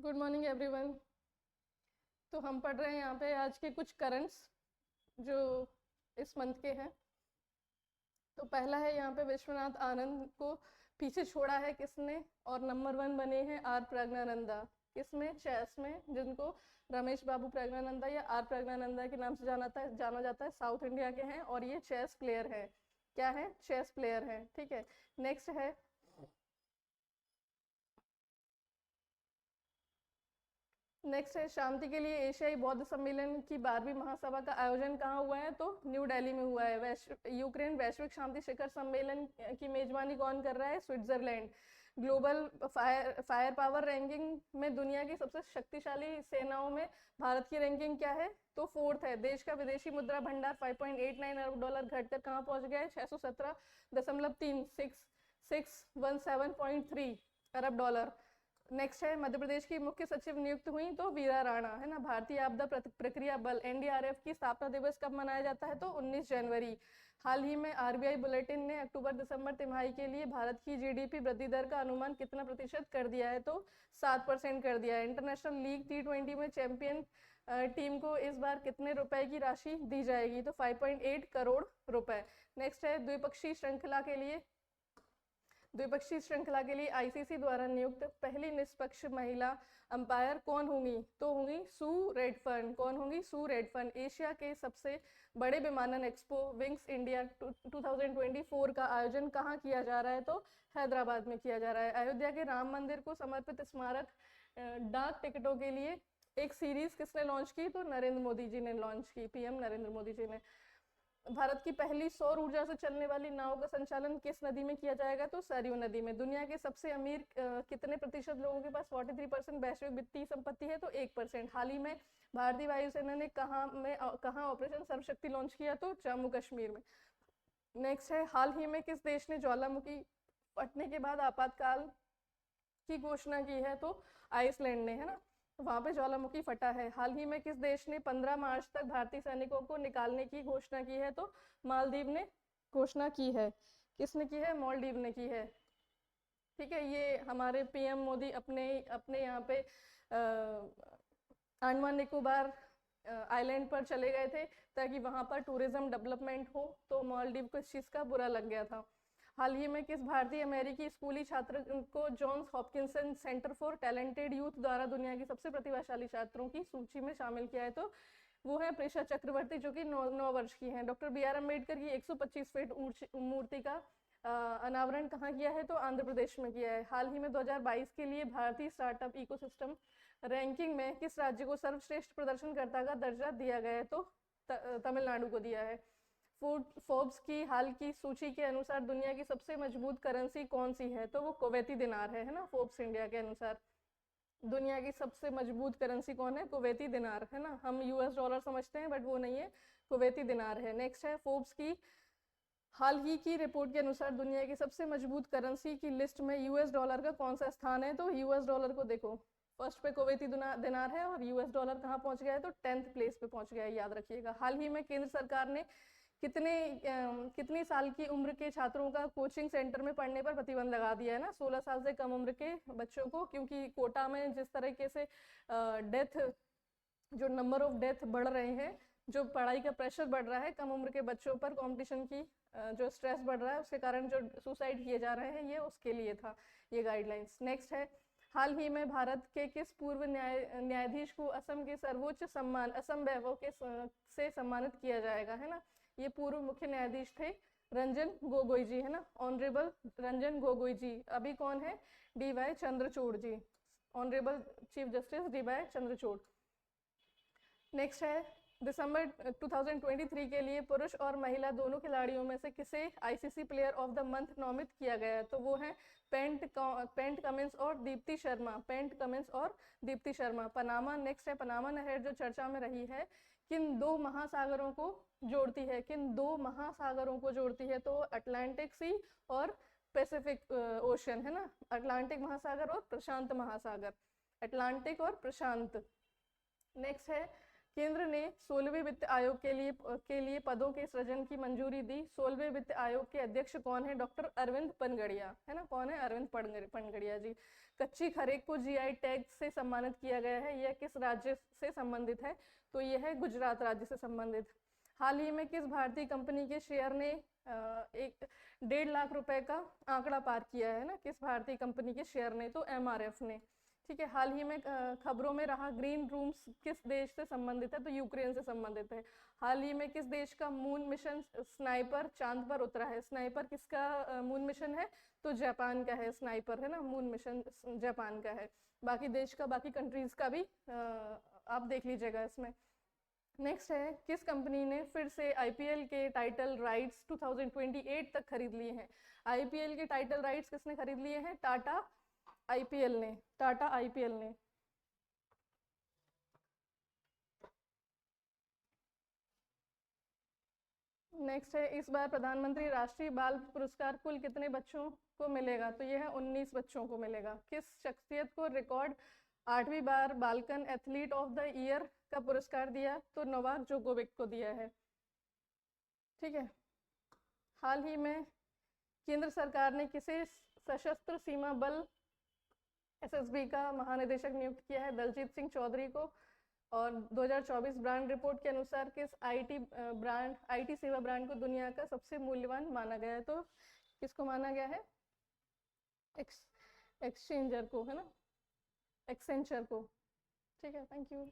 Good morning everyone. तो हम पढ़ रहे हैं यहाँ पे आज के कुछ करंट्स जो इस मंथ के हैं। तो पहला है यहाँ पे विश्वनाथ आनंद को पीछे छोड़ा है किसने, और नंबर 1 बने हैं आर प्रज्ञानंदा। किसमें? चेस में, जिनको रमेश बाबू प्रज्ञानंदा या आर प्रज्ञानंदा के नाम से जाना जाता है। साउथ इंडिया के हैं और ये चेस प्लेयर हैं। क्या है? चेस प्लेयर हैं। ठीक है। नेक्स्ट है शांति के लिए एशियाई बौद्ध सम्मेलन की 12वीं महासभा का आयोजन कहाँ हुआ है? तो न्यू दिल्ली में हुआ है। यूक्रेन वैश्विक शांति शिखर सम्मेलन की मेजबानी कौन कर रहा है? Switzerland. Global fire power ranking में दुनिया की सबसे शक्तिशाली सेनाओं में भारत की रैंकिंग क्या है? तो 4th है। देश का विदेशी मुद्रा भंडार 5.89 अरब डॉलर घटकर कहाँ पहुंच गया है? 617.3 617.3 अरब डॉलर। नेक्स्ट है मध्य प्रदेश की मुख्य सचिव नियुक्त हुई तो वीरा राणा, है ना। भारतीय आपदा प्रक्रिया बल एनडीआरएफ की स्थापना दिवस कब मनाया जाता है? तो 19 जनवरी। हाल ही में आरबीआई बुलेटिन ने अक्टूबर दिसंबर तिमाही के लिए भारत की जीडीपी वृद्धि दर का अनुमान कितना प्रतिशत कर दिया है? तो 7% कर दिया है। इंटरनेशनल लीग T20 में चैंपियन टीम को इस बार कितने रुपए की राशि दी जाएगी? तो 5.8 करोड़ रुपए। नेक्स्ट है द्विपक्षीय श्रृंखला के लिए आईसीसी द्वारा नियुक्त पहली निष्पक्ष महिला अंपायर कौन होंगी? तो होंगी सू रेडफर्न। कौन होंगी? Sue Redfern. एशिया के सबसे बड़े विमानन एक्सपो विंग्स इंडिया 2024 का आयोजन कहाँ किया जा रहा है? तो हैदराबाद में किया जा रहा है। अयोध्या के राम मंदिर को समर्पित स्मारक डाक टिकटों के लिए एक सीरीज किसने लॉन्च की? तो नरेंद्र मोदी जी ने लॉन्च की, पीएम नरेंद्र मोदी जी ने। भारत की पहली सौर ऊर्जा से चलने वाली नाव का संचालन किस नदी में किया जाएगा? तो सरयू नदी में। दुनिया के सबसे अमीर कितने प्रतिशत लोगों के पास 43% वैश्विक वित्तीय संपत्ति है? तो 1%। हाल ही में भारतीय वायुसेना ने कहाँ ऑपरेशन सर्वशक्ति लॉन्च किया? तो जम्मू कश्मीर में। नेक्स्ट है हाल ही में किस देश ने ज्वालामुखी फटने के बाद आपातकाल की घोषणा की है? तो आइसलैंड ने, है ना। वहां पे ज्वालामुखी फटा है। हाल ही में किस देश ने 15 मार्च तक भारतीय सैनिकों को निकालने की घोषणा की है? तो मालदीव ने घोषणा की है। किसने की है? मालदीव ने की है। ठीक है। ये हमारे पीएम मोदी अपने अपने यहाँ पे अंडमान निकोबार आइलैंड पर चले गए थे ताकि वहां पर टूरिज्म डेवलपमेंट हो, तो मालदीव को इस चीज का बुरा लग गया था। हाल ही में किस भारतीय अमेरिकी स्कूली छात्र को Johns Hopkinson Center for Talented Youth द्वारा दुनिया की सबसे प्रतिभाशाली छात्रों की सूची में शामिल किया है? तो वो है प्रेषा चक्रवर्ती, जो कि 9 वर्ष की हैं। डॉक्टर बी आर अम्बेडकर की 125 फीट मूर्ति का अनावरण कहाँ किया है? तो आंध्र प्रदेश में किया है। हाल ही में 2022 के लिए भारतीय स्टार्टअप इकोसिस्टम रैंकिंग में किस राज्य को सर्वश्रेष्ठ प्रदर्शनकर्ता का दर्जा दिया गया है? तो तमिलनाडु को दिया है। फोर्ब्स की हाल की सूची के अनुसार दुनिया की सबसे मजबूत करेंसी कौन सी है? तो वो कुवैती दिनार है ना। फोर्ब्स इंडिया के अनुसार दुनिया की सबसे मजबूत करेंसी कौन है? कुवैती दिनार, है ना। हम यूएस डॉलर समझते हैं बट वो नहीं है, कुवैती दिनार है। नेक्स्ट है फोर्ब्स की हाल ही की रिपोर्ट के अनुसार दुनिया की सबसे मजबूत करेंसी की लिस्ट में यूएस डॉलर का कौन सा स्थान है? तो यूएस डॉलर को देखो, फर्स्ट पे कुवैती दिनार है और यूएस डॉलर कहाँ पहुंच गया है? तो 10th प्लेस पे पहुंच गया है, याद रखिएगा। हाल ही में केंद्र सरकार ने कितनी साल की उम्र के छात्रों का कोचिंग सेंटर में पढ़ने पर प्रतिबंध लगा दिया है ना। 16 साल से कम उम्र के बच्चों को, क्योंकि कोटा में जिस तरीके से डेथ, जो नंबर ऑफ डेथ बढ़ रहे हैं, जो पढ़ाई का प्रेशर बढ़ रहा है कम उम्र के बच्चों पर, कंपटीशन की जो स्ट्रेस बढ़ रहा है उसके कारण जो सुसाइड किए जा रहे हैं, ये उसके लिए था ये गाइडलाइंस। नेक्स्ट है हाल ही में भारत के किस पूर्व न्यायाधीश को असम के सर्वोच्च सम्मान असम वैभव के से सम्मानित किया जाएगा, है ना। ये पूर्व मुख्य न्यायाधीश थे रंजन गोगोई जी, है ना। ऑनरेबल रंजन गोगोई जी। अभी कौन है? DY Chandrachud ji, honourable chief justice DY Chandrachud. Next है दिसंबर 2023 के लिए पुरुष और महिला दोनों खिलाड़ियों में से किसे ICC player of the month नामित किया गया है? तो वो है पेंट कमिंस और दीप्ति शर्मा। पेंट कमिंस और दीप्ति शर्मा। पनामा। नेक्स्ट है पनामा नहर जो चर्चा में रही है किन दो महासागरों को जोड़ती है? किन दो महासागरों को जोड़ती है? तो अटलांटिक सी और पैसिफिक ओशन, है ना। अटलांटिक महासागर और प्रशांत महासागर। अटलांटिक और प्रशांत। नेक्स्ट है केंद्र ने 16वें वित्त आयोग के लिए पदों के सृजन की मंजूरी दी। 16वें वित्त आयोग के अध्यक्ष कौन है? डॉक्टर अरविंद पनगड़िया, है ना। कौन है? अरविंद पनगड़िया जी। कच्ची खरेक को जीआई टैग से सम्मानित किया गया है। यह किस राज्य से संबंधित है? तो यह है गुजरात राज्य से संबंधित। हाल ही में किस भारतीय कंपनी के शेयर ने 1.5 लाख रुपए का आंकड़ा पार किया है ना? किस भारतीय कंपनी के शेयर ने? तो एमआरएफ ने। ठीक है। हाल ही में खबरों में रहा ग्रीन रूम्स किस देश से संबंधित है? तो यूक्रेन से संबंधित है। हाल ही में किस देश का मून मिशन स्नाइपर चांद पर उतरा है? स्नाइपर किसका मून मिशन है? तो जापान का है स्नाइपर, है ना। मून मिशन जापान का है। बाकी देश का, बाकी कंट्रीज का भी आप देख लीजिएगा इसमें। नेक्स्ट है, किस कंपनी ने फिर से आईपीएल के टाइटल राइट्स 2028 तक खरीद लिए हैं? आईपीएल के टाइटल राइट्स किसने खरीद लिए हैं? टाटा आईपीएल ने। टाटा आईपीएल ने। नेक्स्ट है, इस बार प्रधानमंत्री राष्ट्रीय बाल पुरस्कार कुल कितने बच्चों को मिलेगा? तो यह है 19 बच्चों को मिलेगा। किस शख्सियत को रिकॉर्ड 8वीं बार Balkan athlete of the year का पुरस्कार दिया? तो नोवाक जोकोविक को दिया है। ठीक है। हाल ही में केंद्र सरकार ने किसे सशस्त्र सीमा बल एसएसबी का महानिदेशक नियुक्त किया है? दलजीत सिंह चौधरी को। और 2024 ब्रांड रिपोर्ट के अनुसार किस आईटी सेवा ब्रांड को दुनिया का सबसे मूल्यवान माना गया है? तो किसको माना गया है? एक्सचेंजर को, है ना। एक्सेंचर को। ठीक है। Thank you.